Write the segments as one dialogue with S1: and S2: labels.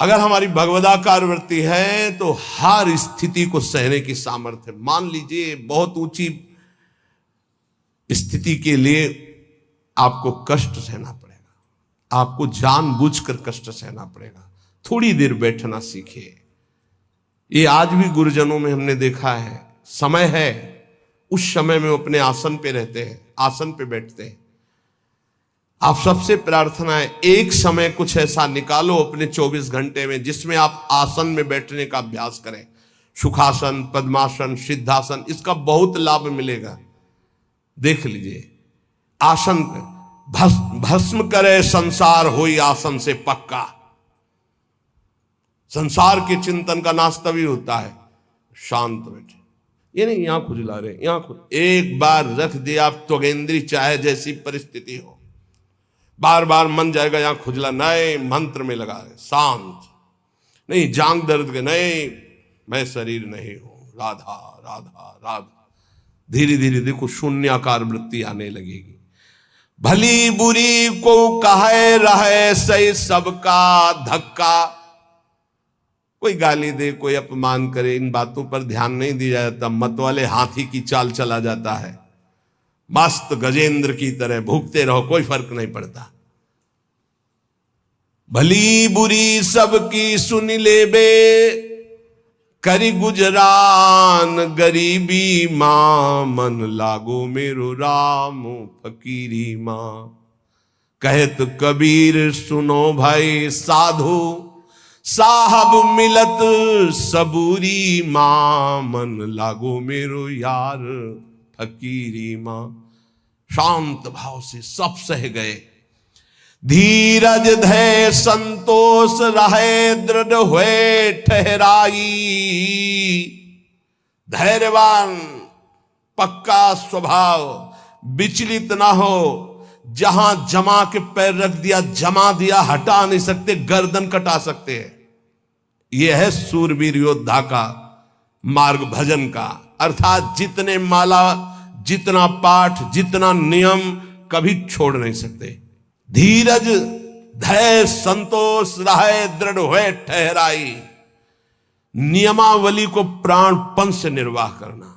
S1: अगर हमारी भगवदाकार वृत्ति है तो हर स्थिति को सहने की सामर्थ्य। मान लीजिए बहुत ऊंची स्थिति के लिए आपको कष्ट सहना पड़ेगा, आपको जानबूझकर कष्ट सहना पड़ेगा, थोड़ी देर बैठना सीखिए। ये आज भी गुरुजनों में हमने देखा है, समय है, उस समय में अपने आसन पे रहते हैं, आसन पे बैठते हैं। आप सबसे प्रार्थना है एक समय कुछ ऐसा निकालो अपने 24 घंटे में जिसमें आप आसन में बैठने का अभ्यास करें। सुखासन, पद्मासन, सिद्धासन, इसका बहुत लाभ मिलेगा। देख लीजिए, आसन भस्म करे संसार होई आसन से पक्का। संसार के चिंतन का नाश तभी होता है शांत बैठे। ये नहीं यहां खुजला रहे, एक बार रख दिया आप त्वगेंद्री, चाहे जैसी परिस्थिति हो, बार बार मन जाएगा यहां खुजला, नए मंत्र में लगा है, शांत नहीं, जांग दर्द के नहीं, मैं शरीर नहीं हूं, राधा राधा राधा। धीरे धीरे देखो शून्याकार वृत्ति आने लगेगी। भली बुरी को कहे रहे सही सबका धक्का। कोई गाली दे, कोई अपमान करे, इन बातों पर ध्यान नहीं दिया जाता। मत वाले हाथी की चाल चला जाता है, मस्त गजेंद्र की तरह भूखते रहो, कोई फर्क नहीं पड़ता। भली बुरी सबकी सुन ले बे, करी गुजरान गरीबी मां, मन लागो मेरो राम फकीरी मां। कहत कबीर सुनो भाई साधु, साहब मिलत सबूरी मां, मन लागो मेरो यार फकीरी मां। शांत भाव से सब सह गए। धीरज धै संतोष रहे दृढ़ हुए ठहराई। धैर्यवान, पक्का स्वभाव, विचलित ना हो। जहां जमा के पैर रख दिया, जमा दिया, हटा नहीं सकते, गर्दन कटा सकते हैं। यह है सूरवीर योद्धा का मार्ग, भजन का। अर्थात जितने माला, जितना पाठ, जितना नियम, कभी छोड़ नहीं सकते। धीरज धैर्य संतोष रहे दृढ़ हुए ठहराई। नियमावली को प्राणपन से निर्वाह करना,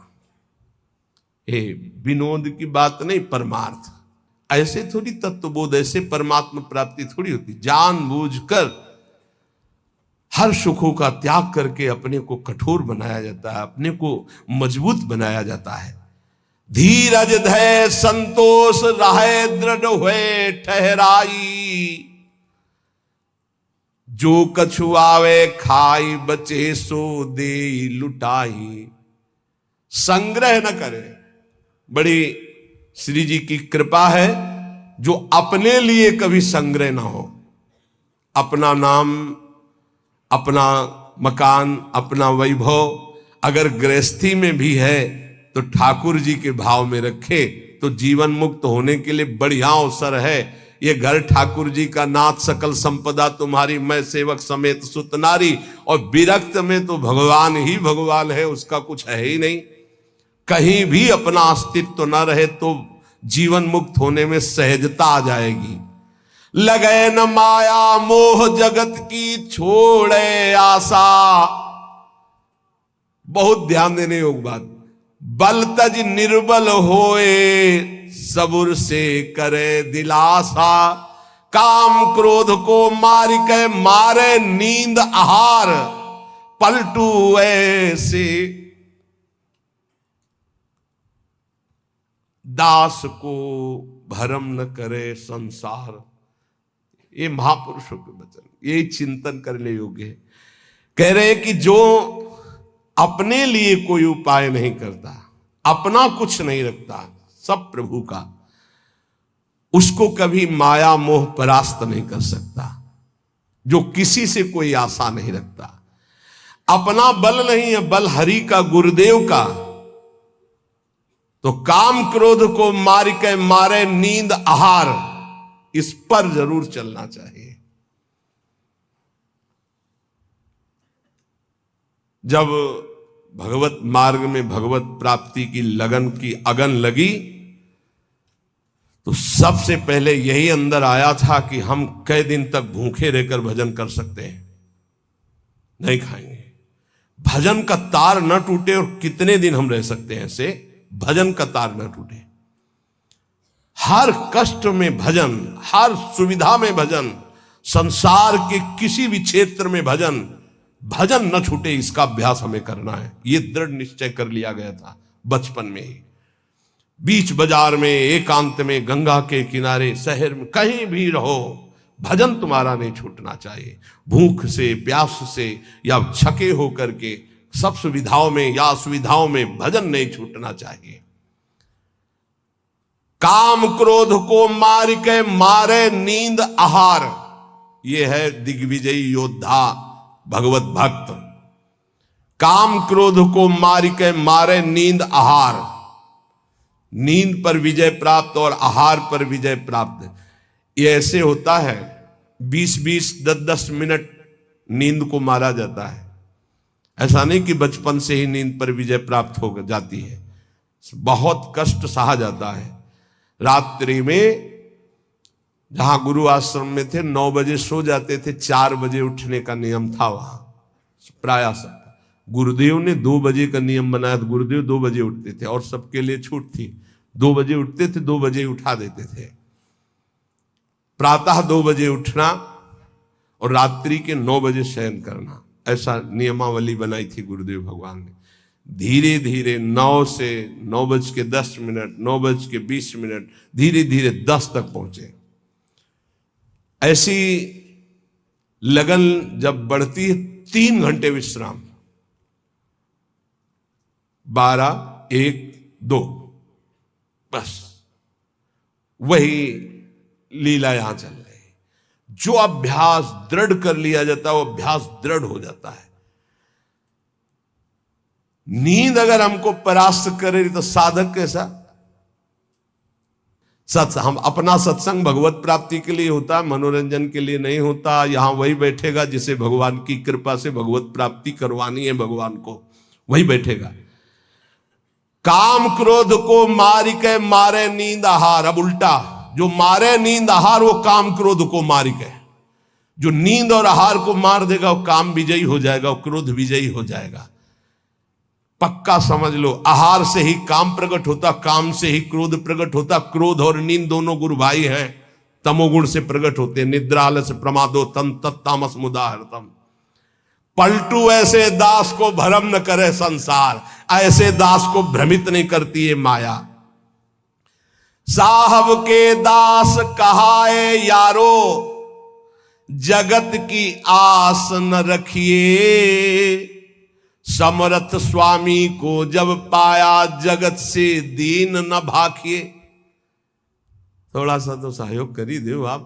S1: ये विनोद की बात नहीं, परमार्थ। ऐसे थोड़ी तत्वबोध, ऐसे परमात्मा प्राप्ति थोड़ी होती। जानबूझकर हर सुखों का त्याग करके अपने को कठोर बनाया जाता है, अपने को मजबूत बनाया जाता है। धीरज धैर्य संतोष रहे दृढ़ हुए ठहराई। जो कछु आवे खाई, बचे सो दे लुटाई। संग्रह न करे। बड़ी श्री जी की कृपा है जो अपने लिए कभी संग्रह ना हो। अपना नाम, अपना मकान, अपना वैभव अगर गृहस्थी में भी है तो ठाकुर जी के भाव में रखे तो जीवन मुक्त होने के लिए बढ़िया अवसर है। ये घर ठाकुर जी का, नाथ सकल संपदा तुम्हारी, मैं सेवक समेत सुत नारी। और विरक्त में तो भगवान ही भगवान है, उसका कुछ है ही नहीं। कहीं भी अपना अस्तित्व न रहे तो जीवन मुक्त होने में सहजता आ जाएगी। लगे न माया मोह जगत की, छोड़े आशा। बहुत ध्यान देने योग्य बात। बल तज निर्बल होए, सबुर से करे दिलासा। काम क्रोध को मार के मारे नींद आहार, पलटू ऐसे। दास को भरम न करे संसार। ये महापुरुषों के वचन, ये चिंतन करने योग्य है। कह रहे हैं कि जो अपने लिए कोई उपाय नहीं करता, अपना कुछ नहीं रखता, सब प्रभु का, उसको कभी माया मोह परास्त नहीं कर सकता। जो किसी से कोई आशा नहीं रखता, अपना बल नहीं है, बल हरि का, गुरुदेव का, तो काम क्रोध को मार के मारे नींद आहार, इस पर जरूर चलना चाहिए। जब भगवत मार्ग में भगवत प्राप्ति की लगन की अगन लगी तो सबसे पहले यही अंदर आया था कि हम कई दिन तक भूखे रहकर भजन कर सकते हैं। नहीं खाएंगे। भजन का तार न टूटे, और कितने दिन हम रह सकते हैं ऐसे, भजन का तार न टूटे। हर कष्ट में भजन, हर सुविधा में भजन, संसार के किसी भी क्षेत्र में भजन, भजन न छूटे, इसका अभ्यास हमें करना है। यह दृढ़ निश्चय कर लिया गया था बचपन में ही। बीच बाजार में, एकांत में, गंगा के किनारे, शहर में, कहीं भी रहो, भजन तुम्हारा नहीं छूटना चाहिए। भूख से, प्यास से या छके होकर के, सब सुविधाओं में या असुविधाओं में भजन नहीं छूटना चाहिए। काम क्रोध को मार के मारे नींद आहार, यह है दिग्विजयी योद्धा भगवत भक्त। काम क्रोध को मार के मारे नींद आहार, नींद पर विजय प्राप्त और आहार पर विजय प्राप्त। ये ऐसे होता है, 20-20, 10-10 मिनट नींद को मारा जाता है। ऐसा नहीं कि बचपन से ही नींद पर विजय प्राप्त हो जाती है, बहुत कष्ट सहा जाता है। रात्रि में जहां गुरु आश्रम में थे 9 बजे सो जाते थे, 4 बजे उठने का नियम था वहां प्राय सब। गुरुदेव ने 2 बजे का नियम बनाया था, गुरुदेव 2 बजे उठते थे और सबके लिए छूट थी। 2 बजे उठते थे, 2 बजे उठा देते थे। प्रातः 2 बजे उठना और रात्रि के 9 बजे शयन करना, ऐसा नियमावली बनाई थी गुरुदेव भगवान ने। धीरे धीरे 9 से 9:10, 9:20, धीरे धीरे 10 तक पहुंचे। ऐसी लगन जब बढ़ती है, 3 घंटे विश्राम, 12, 1, 2, बस वही लीला यहां चल रही है। जो अभ्यास दृढ़ कर लिया जाता है वो अभ्यास दृढ़ हो जाता है। नींद अगर हमको परास्त करे तो साधक कैसा? हम अपना सत्संग भगवत प्राप्ति के लिए होता है, मनोरंजन के लिए नहीं होता। यहां वही बैठेगा जिसे भगवान की कृपा से भगवत प्राप्ति करवानी है, भगवान को वही बैठेगा। काम क्रोध को मार के मारे नींद आहार। अब उल्टा, जो मारे नींद आहार वो काम क्रोध को मार के, जो नींद और आहार को मार देगा वो काम विजयी हो जाएगा, वो क्रोध विजयी हो जाएगा। पक्का समझ लो, आहार से ही काम प्रकट होता, काम से ही क्रोध प्रकट होता। क्रोध और नींद दोनों गुरु भाई हैं, तमोगुण से प्रकट होते। निद्रा आलस्य प्रमादो तम तत्तामस मुदाहरतम। पलटू ऐसे दास को भ्रम न करे संसार, ऐसे दास को भ्रमित नहीं करती है माया। साहब के दास कहाए यारो, जगत की आस न रखिए। समर्थ स्वामी को जब पाया, जगत से दीन न भाखिए। थोड़ा सा तो सहयोग कर ही दो आप।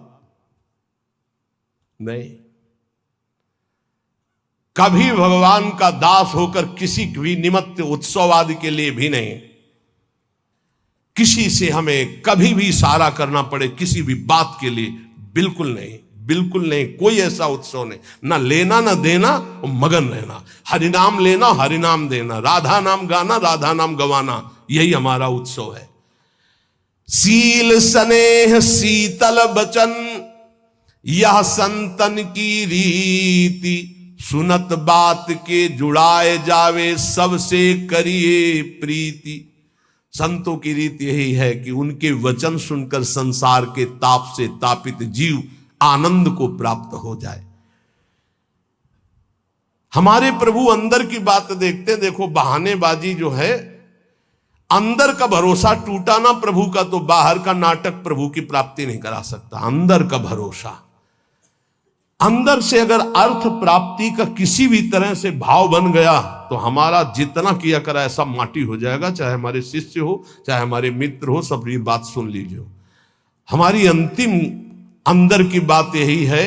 S1: नहीं, कभी भगवान का दास होकर किसी भी निमित्त उत्सव आदि के लिए भी नहीं, किसी से हमें कभी भी इशारा करना पड़े किसी भी बात के लिए, बिल्कुल नहीं, बिल्कुल नहीं। कोई ऐसा उत्सव नहीं, ना लेना ना देना, मगन रहना। हरिनाम लेना, हरिनाम देना, राधा नाम गाना, राधा नाम गवाना, यही हमारा उत्सव है। सील स्नेह शीतल बचन, यह संतन की रीति। सुनत बात के जुड़ाए जावे, सबसे करिए प्रीति। संतों की रीति यही है कि उनके वचन सुनकर संसार के ताप से तापित जीव आनंद को प्राप्त हो जाए। हमारे प्रभु अंदर की बात देखते हैं। देखो, बहानेबाजी जो है, अंदर का भरोसा टूटा ना प्रभु का, तो बाहर का नाटक प्रभु की प्राप्ति नहीं करा सकता। अंदर का भरोसा, अंदर से अगर अर्थ प्राप्ति का किसी भी तरह से भाव बन गया, तो हमारा जितना किया करा ऐसा माटी हो जाएगा। चाहे हमारे शिष्य हो, चाहे हमारे मित्र हो, सब ये बात सुन लीजिए। हमारी अंतिम अंदर की बात यही है,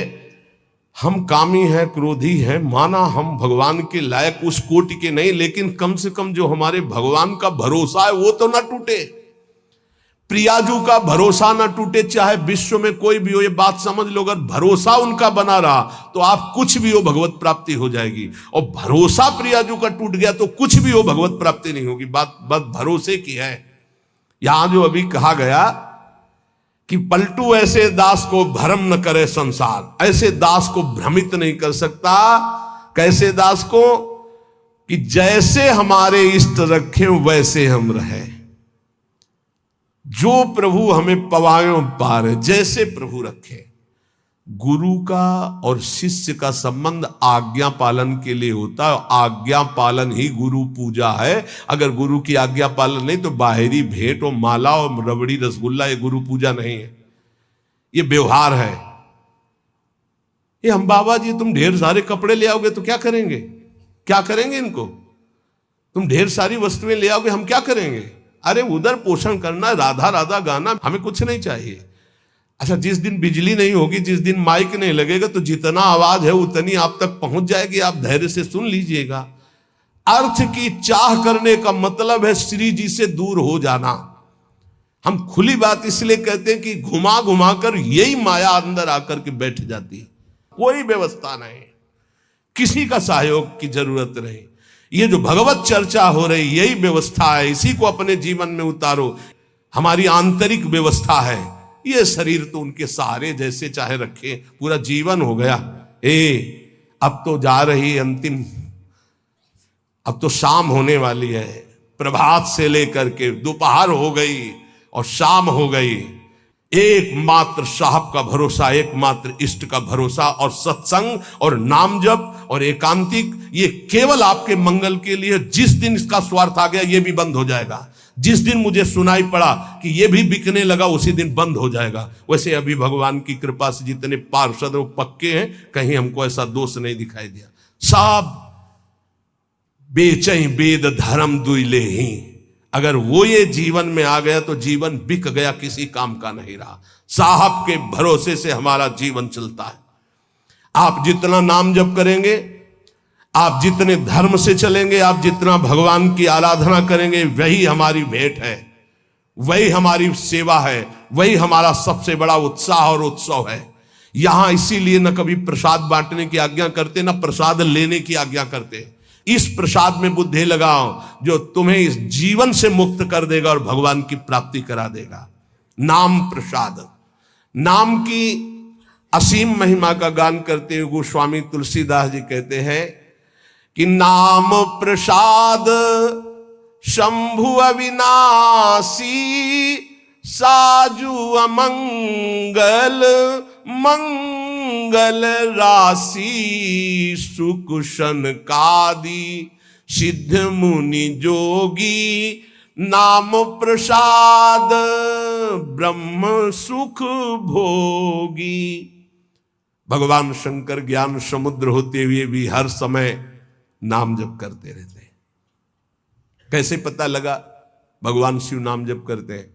S1: हम कामी हैं, क्रोधी हैं, माना हम भगवान के लायक उस कोटि के नहीं, लेकिन कम से कम जो हमारे भगवान का भरोसा है वो तो ना टूटे। प्रियाजू का भरोसा ना टूटे, चाहे विश्व में कोई भी हो। ये बात समझ लो, अगर भरोसा उनका बना रहा तो आप कुछ भी हो भगवत प्राप्ति हो जाएगी, और भरोसा प्रियाजू का टूट गया तो कुछ भी हो भगवत प्राप्ति नहीं होगी। बात भरोसे की है। यहां जो अभी कहा गया कि पलटू ऐसे दास को भ्रम न करे संसार, ऐसे दास को भ्रमित नहीं कर सकता। कैसे दास को? कि जैसे हमारे इष्ट रखें वैसे हम रहे, जो प्रभु हमें पवायों पार, जैसे प्रभु रखे। गुरु का और शिष्य का संबंध आज्ञा पालन के लिए होता है। आज्ञा पालन ही गुरु पूजा है। अगर गुरु की आज्ञा पालन नहीं तो बाहरी भेंट और माला और रबड़ी रसगुल्ला ये गुरु पूजा नहीं है, ये व्यवहार है। ये हम बाबा जी तुम ढेर सारे कपड़े ले आओगे तो क्या करेंगे? क्या करेंगे इनको? तुम ढेर सारी वस्तुएं ले आओगे, हम क्या करेंगे? अरे उधर पोषण करना, राधा राधा गाना, हमें कुछ नहीं चाहिए। अच्छा, जिस दिन बिजली नहीं होगी, जिस दिन माइक नहीं लगेगा, तो जितना आवाज है उतनी आप तक पहुंच जाएगी, आप धैर्य से सुन लीजिएगा। अर्थ की चाह करने का मतलब है श्री जी से दूर हो जाना। हम खुली बात इसलिए कहते हैं कि घुमा घुमा कर यही माया अंदर आकर के बैठ जाती है। कोई व्यवस्था नहीं, किसी का सहयोग की जरूरत नहीं। ये जो भगवत चर्चा हो रही यही व्यवस्था है, इसी को अपने जीवन में उतारो। हमारी आंतरिक व्यवस्था है। ये शरीर तो उनके सहारे जैसे चाहे रखे, पूरा जीवन हो गया। अब तो जा रही अंतिम, अब तो शाम होने वाली है। प्रभात से लेकर के दोपहर हो गई और शाम हो गई। एकमात्र साहब का भरोसा, एकमात्र इष्ट का भरोसा, और सत्संग और नाम जप और एकांतिक, ये केवल आपके मंगल के लिए। जिस दिन इसका स्वार्थ आ गया ये भी बंद हो जाएगा। जिस दिन मुझे सुनाई पड़ा कि ये भी बिकने लगा उसी दिन बंद हो जाएगा। वैसे अभी भगवान की कृपा से जितने पार्षद वो पक्के हैं, कहीं हमको ऐसा दोष नहीं दिखाई दिया। सब बेचैं वेद धर्म दुइले ही। अगर वो ये जीवन में आ गया तो जीवन बिक गया, किसी काम का नहीं रहा। साहब के भरोसे से हमारा जीवन चलता है। आप जितना नाम जप करेंगे, आप जितने धर्म से चलेंगे, आप जितना भगवान की आराधना करेंगे, वही हमारी भेंट है, वही हमारी सेवा है, वही हमारा सबसे बड़ा उत्साह और उत्सव है। यहां इसीलिए न कभी प्रसाद बांटने की आज्ञा करते, न प्रसाद लेने की आज्ञा करते। इस प्रसाद में बुद्धि लगाओ जो तुम्हें इस जीवन से मुक्त कर देगा और भगवान की प्राप्ति करा देगा। नाम प्रसाद, नाम की असीम महिमा का गान करते हुए गोस्वामी तुलसीदास जी कहते हैं कि नाम प्रसाद शंभु अविनाशी, साजु अमंगल मंगल राशि, सुख शनकादि सिद्ध मुनि जोगी, नाम प्रसाद ब्रह्म सुख भोगी। भगवान शंकर ज्ञान समुद्र होते हुए भी हर समय नाम जप करते रहते हैं। कैसे पता लगा भगवान शिव नाम जप करते हैं?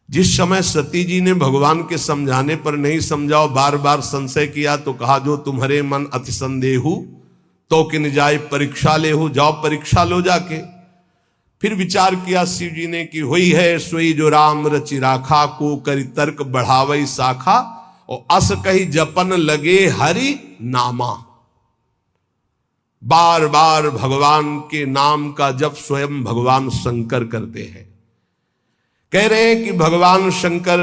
S1: जिस समय सती जी ने भगवान के समझाने पर नहीं समझाओ, बार बार संशय किया, तो कहा जो तुम्हारे मन अति संदेहु तो किन जाए परीक्षा ले हो, जाओ परीक्षा लो जाके। फिर विचार किया शिव जी ने कि हुई है सोई जो राम रचि राखा, को करी तर्क बढ़ावई शाखा, और अस कही जपन लगे हरि नामा। बार बार भगवान के नाम का जप स्वयं भगवान शंकर करते हैं। कह रहे हैं कि भगवान शंकर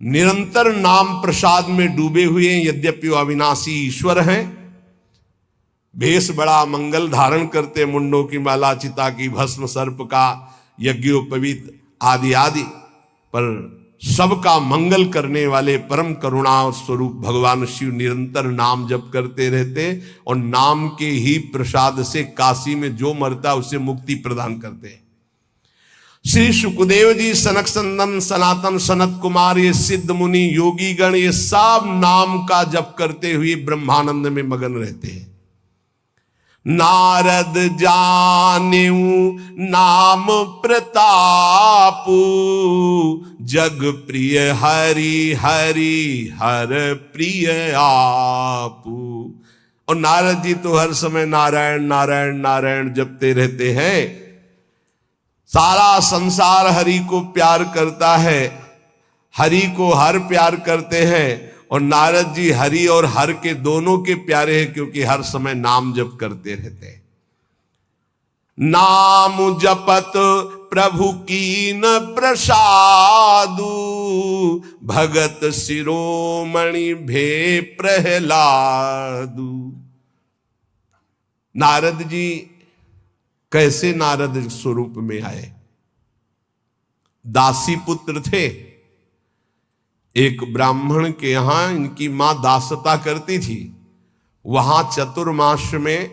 S1: निरंतर नाम प्रसाद में डूबे हुए हैं। यद्यपि वो अविनाशी ईश्वर हैं, भेष बड़ा मंगल धारण करते, मुंडों की माला, चिता की भस्म, सर्प का यज्ञोपवीत आदि आदि, पर सबका मंगल करने वाले परम करुणा स्वरूप भगवान शिव निरंतर नाम जप करते रहते, और नाम के ही प्रसाद से काशी में जो मरता उसे मुक्ति प्रदान करते। श्री सुखदेव जी, सनक संदन, सनातन, सनत कुमार, ये सिद्ध मुनि, योगी गण, ये सब नाम का जप करते हुए ब्रह्मानंद में मगन रहते हैं। नारद जानेऊ नाम प्रतापू, जग प्रिय हरि हरि हर प्रिय आपू। और नारद जी तो हर समय नारायण नारायण नारायण जपते रहते हैं। सारा संसार हरि को प्यार करता है, हरि को हर प्यार करते हैं, और नारद जी हरि और हर के दोनों के प्यारे हैं, क्योंकि हर समय नाम जप करते रहते हैं। नाम जपत प्रभु कीन प्रसादु, भगत शिरोमणि भे प्रहलादु। नारद जी कैसे नारद स्वरूप में आए? दासी पुत्र थे। एक ब्राह्मण के यहां इनकी मां दासता करती थी। वहां चतुर्मास में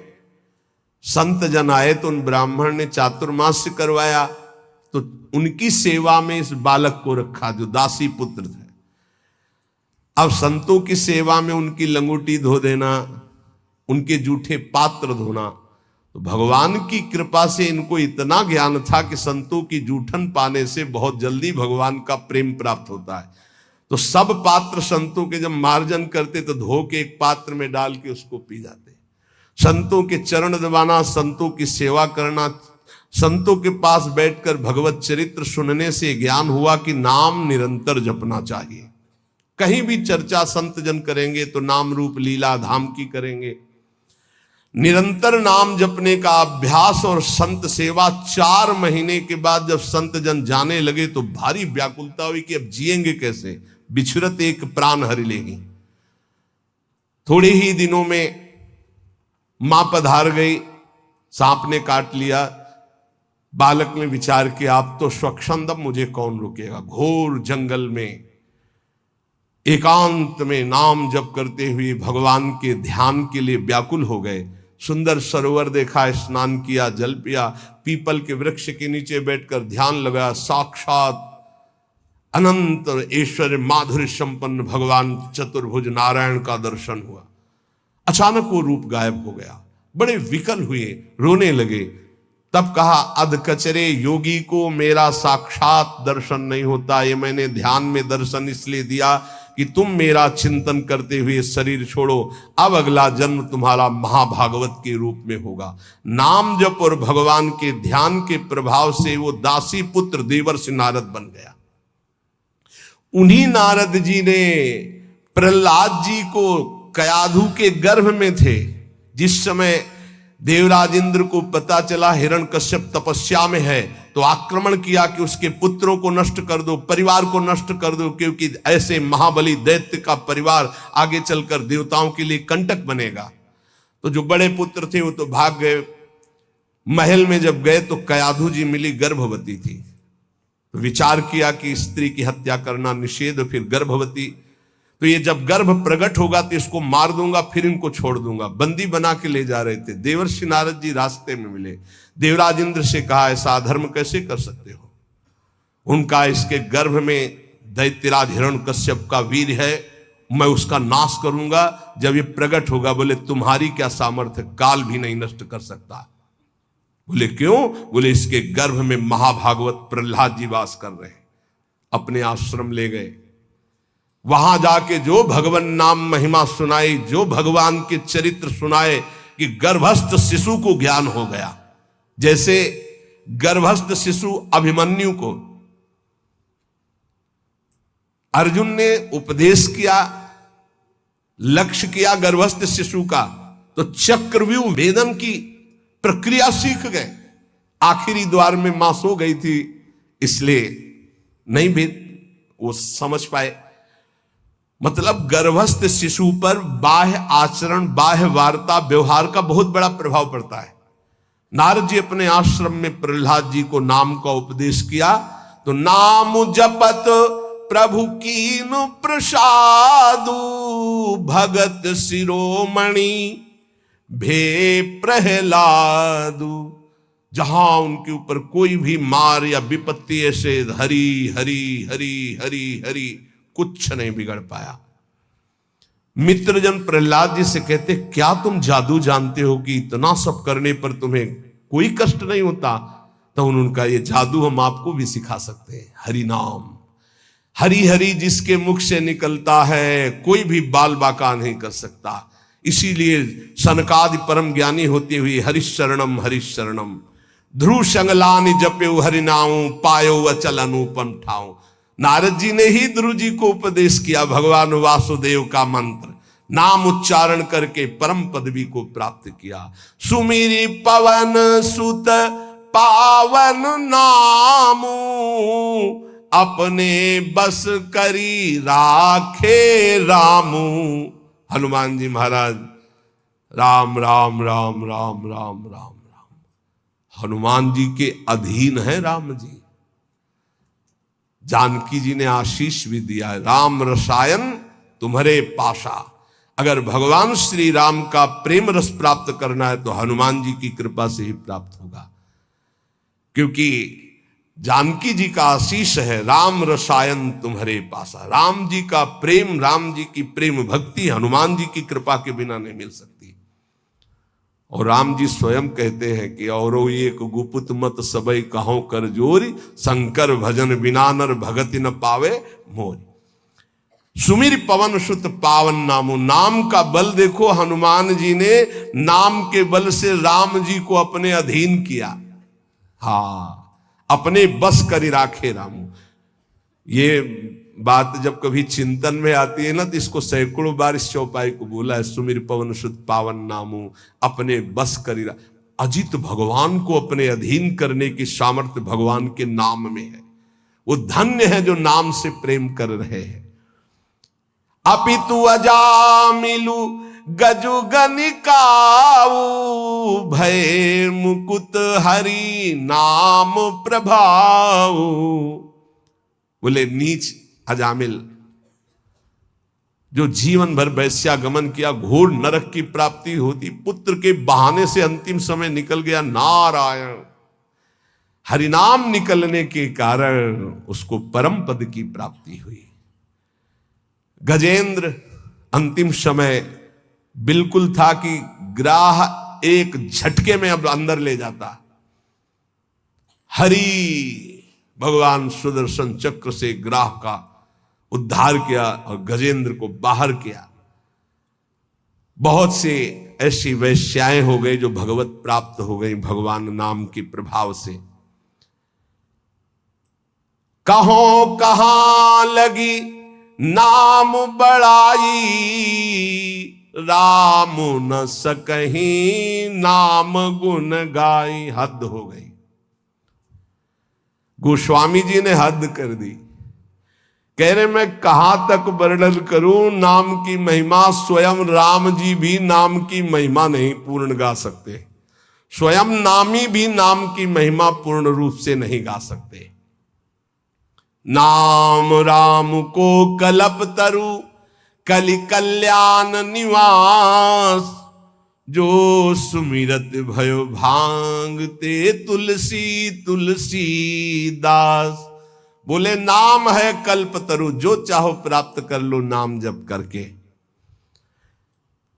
S1: संत जन आए तो उन ब्राह्मण ने चातुर्मास करवाया, तो उनकी सेवा में इस बालक को रखा जो दासी पुत्र थे। अब संतों की सेवा में उनकी लंगोटी धो देना, उनके जूठे पात्र धोना, तो भगवान की कृपा से इनको इतना ज्ञान था कि संतों की जूठन पाने से बहुत जल्दी भगवान का प्रेम प्राप्त होता है। तो सब पात्र संतों के जब मार्जन करते तो धो के एक पात्र में डाल के उसको पी जाते। संतों के चरण दबाना, संतों की सेवा करना, संतों के पास बैठकर भगवत चरित्र सुनने से ज्ञान हुआ कि नाम निरंतर जपना चाहिए। कहीं भी चर्चा संत जन करेंगे तो नाम रूप लीला धाम की करेंगे। निरंतर नाम जपने का अभ्यास और संत सेवा 4 महीने के बाद जब संत जन जाने लगे तो भारी व्याकुलता हुई कि अब जिएंगे कैसे, बिछुरत एक प्राण हरि लेगी। थोड़े ही दिनों में मां पधार गई, सांप ने काट लिया। बालक ने विचार किया अब तो स्वच्छंद, मुझे कौन रोकेगा। घोर जंगल में एकांत में नाम जप करते हुए भगवान के ध्यान के लिए व्याकुल हो गए। सुंदर सरोवर देखा, स्नान किया, जल पिया, पीपल के वृक्ष के नीचे बैठकर ध्यान लगाया। साक्षात अनंत ऐश्वर्य माधुर्य संपन्न भगवान चतुर्भुज नारायण का दर्शन हुआ। अचानक वो रूप गायब हो गया। बड़े विकल हुए, रोने लगे। तब कहा अध कचरे योगी को मेरा साक्षात दर्शन नहीं होता। ये मैंने ध्यान में दर्शन इसलिए दिया कि तुम मेरा चिंतन करते हुए शरीर छोड़ो। अब अगला जन्म तुम्हारा महाभागवत के रूप में होगा। नाम जप और भगवान के ध्यान के प्रभाव से वो दासी पुत्र देवर्षि नारद बन गया। उन्हीं नारद जी ने प्रहलाद जी को कयाधु के गर्भ में थे, जिस समय देवराज इंद्र को पता चला हिरण्यकश्यप तपस्या में है, तो आक्रमण किया कि उसके पुत्रों को नष्ट कर दो, परिवार को नष्ट कर दो, क्योंकि ऐसे महाबली दैत्य का परिवार आगे चलकर देवताओं के लिए कंटक बनेगा। तो जो बड़े पुत्र थे वो तो भाग गए। महल में जब गए तो कयाधु जी मिली, गर्भवती थी। तो विचार किया कि स्त्री की हत्या करना निषेध, फिर गर्भवती, तो ये जब गर्भ प्रकट होगा तो इसको मार दूंगा, फिर इनको छोड़ दूंगा। बंदी बना के ले जा रहे थे। देवर्षि नारद जी रास्ते में मिले। देवराज इंद्र से कहा ऐसा अधर्म कैसे कर सकते हो? उनका इसके गर्भ में दैत्यराज हिरण्यकश्यप का वीर है, मैं उसका नाश करूंगा। जब ये प्रकट होगा, बोले तुम्हारी क्या सामर्थ्य, काल भी नहीं नष्ट कर सकता। बोले क्यों? बोले इसके गर्भ में महाभागवत प्रहलाद जी वास कर रहे हैं। अपने आश्रम ले गए। वहां जाके जो भगवान नाम महिमा सुनाई, जो भगवान के चरित्र सुनाए कि गर्भस्थ शिशु को ज्ञान हो गया। जैसे गर्भस्थ शिशु अभिमन्यु को अर्जुन ने उपदेश किया, लक्ष्य किया गर्भस्थ शिशु का, तो चक्रव्यूह भेदन की प्रक्रिया सीख गए। आखिरी द्वार में मां सो गई थी, इसलिए नहीं भेद वो समझ पाए। मतलब गर्भस्थ शिशु पर बाह्य आचरण, बाह्य वार्ता, व्यवहार का बहुत बड़ा प्रभाव पड़ता है। नारद जी अपने आश्रम में प्रहलाद जी को नाम का उपदेश किया, तो नाम जपत प्रभु कीनु प्रसादु, भगत शिरोमणि भे प्रहलादु। जहां उनके ऊपर कोई भी मार या विपत्ति ऐसे हरि हरि हरि हरि हरि कुछ नहीं बिगड़ पाया। मित्रजन प्रहलाद जी से कहते क्या तुम जादू जानते हो कि इतना सब करने पर तुम्हें कोई कष्ट नहीं होता? तो उनका ये जादू हम आपको भी सिखा सकते हैं। हरि नाम, हरि हरि जिसके मुख से निकलता है कोई भी बाल बाका नहीं कर सकता। इसीलिए सनकादि परम ज्ञानी होते हुए हरिशरणम हरिशरणम ध्रुव संगलानि जप्यो हरिनाऊ पायो अचल अनुपम ठाऊ। नारद जी ने ही ध्रुव जी को उपदेश किया भगवान वासुदेव का मंत्र, नाम उच्चारण करके परम पदवी को प्राप्त किया। सुमिरी पवन सुत पावन नामू, अपने बस करी राखे रामू। हनुमान जी महाराज राम राम राम राम राम राम राम। हनुमान जी के अधीन है राम जी। जानकी जी ने आशीष भी दिया है, राम रसायन तुम्हारे पाशा। अगर भगवान श्री राम का प्रेम रस प्राप्त करना है तो हनुमान जी की कृपा से ही प्राप्त होगा, क्योंकि जानकी जी का आशीष है, राम रसायन तुम्हारे पासा। राम जी का प्रेम, राम जी की प्रेम भक्ति हनुमान जी की कृपा के बिना नहीं मिल सकती। और राम जी स्वयं कहते हैं कि और एक गुपुत मत सबई कहो कर जोरी, शंकर भजन बिना नर भगति न पावे मोरी। सुमिर पवन सुत पावन नामो। नाम का बल देखो, हनुमान जी ने नाम के बल से राम जी को अपने अधीन किया। हाँ, अपने बस करी राखे रामू। ये बात जब कभी चिंतन में आती है ना, तो इसको सैकड़ों बार इस चौपाई को बोला है, सुमिर पवन सुत पावन नामू, अपने बस करी। अजित भगवान को अपने अधीन करने की सामर्थ्य भगवान के नाम में है। वो धन्य है जो नाम से प्रेम कर रहे हैं। अपितु अजामिलु गजु गनिकाऊ, भय मुकुत हरि नाम प्रभाऊ। बोले नीच अजामिल जो जीवन भर वैश्यागमन किया, घोर नरक की प्राप्ति होती, पुत्र के बहाने से अंतिम समय निकल गया। नारायण हरिनाम निकलने के कारण उसको परम पद की प्राप्ति हुई। गजेंद्र अंतिम समय बिल्कुल था कि ग्राह एक झटके में अब अंदर ले जाता। हरि भगवान सुदर्शन चक्र से ग्राह का उद्धार किया और गजेंद्र को बाहर किया। बहुत से ऐसी वैश्याएं हो गई जो भगवत प्राप्त हो गई भगवान नाम के प्रभाव से। कहो कहां लगी नाम बड़ाई, राम न सकहीं नाम गुण गाई। हद हो गई। गोस्वामी जी ने हद कर दी। कह रहे मैं कहां तक वर्णन करूं नाम की महिमा। स्वयं राम जी भी नाम की महिमा नहीं पूर्ण गा सकते, स्वयं नामी भी नाम की महिमा पूर्ण रूप से नहीं गा सकते। नाम राम को कलप तरु कलि कल्याण निवास, जो सुमिरत भयो भांगते तुलसी तुलसी दास। बोले नाम है कल्पतरु, जो चाहो प्राप्त कर लो नाम जप करके।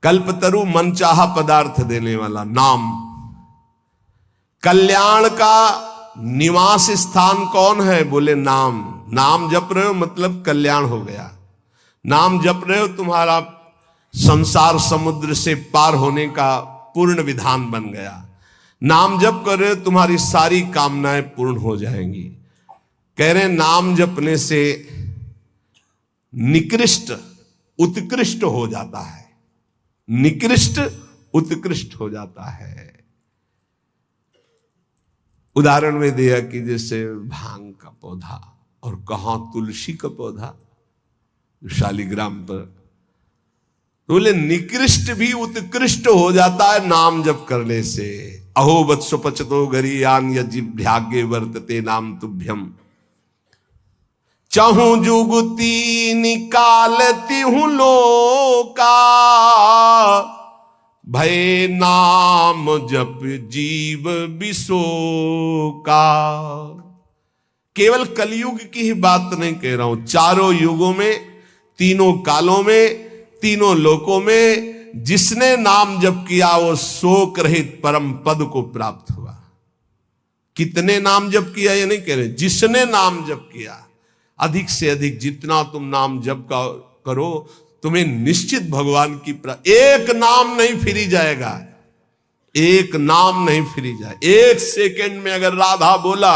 S1: कल्पतरु मनचाहा पदार्थ देने वाला नाम। कल्याण का निवास स्थान कौन है? बोले नाम। नाम जप रहे हो मतलब कल्याण हो गया। नाम जप रहे हो तुम्हारा संसार समुद्र से पार होने का पूर्ण विधान बन गया। नाम जप कर रहे हो तुम्हारी सारी कामनाएं पूर्ण हो जाएंगी। कह रहे नाम जपने से निकृष्ट उत्कृष्ट हो जाता है, निकृष्ट उत्कृष्ट हो जाता है। उदाहरण में दिया कि जैसे भांग का पौधा और कहां तुलसी का पौधा शालिग्राम पर। बोले निकृष्ट भी उत्कृष्ट हो जाता है नाम जप करने से। अहो वत्सो पचतो गरीयान यजिभ्यागे वर्तते नाम तुभ्यम, चाहूं जुगती निकालती हूं लोका, भय नाम जप जीव विशोका। केवल कलयुग की ही बात नहीं कह रहा हूं, चारों युगों में, तीनों कालों में, तीनों लोकों में जिसने नाम जप किया वो शोक रहित परम पद को प्राप्त हुआ। कितने नाम जप किया ये नहीं कह रहे, जिसने नाम जप किया। अधिक से अधिक जितना तुम नाम जप करो तुम्हें निश्चित भगवान की एक नाम नहीं फिरी जाएगा, एक नाम नहीं फिरी जाए। एक सेकंड में अगर राधा बोला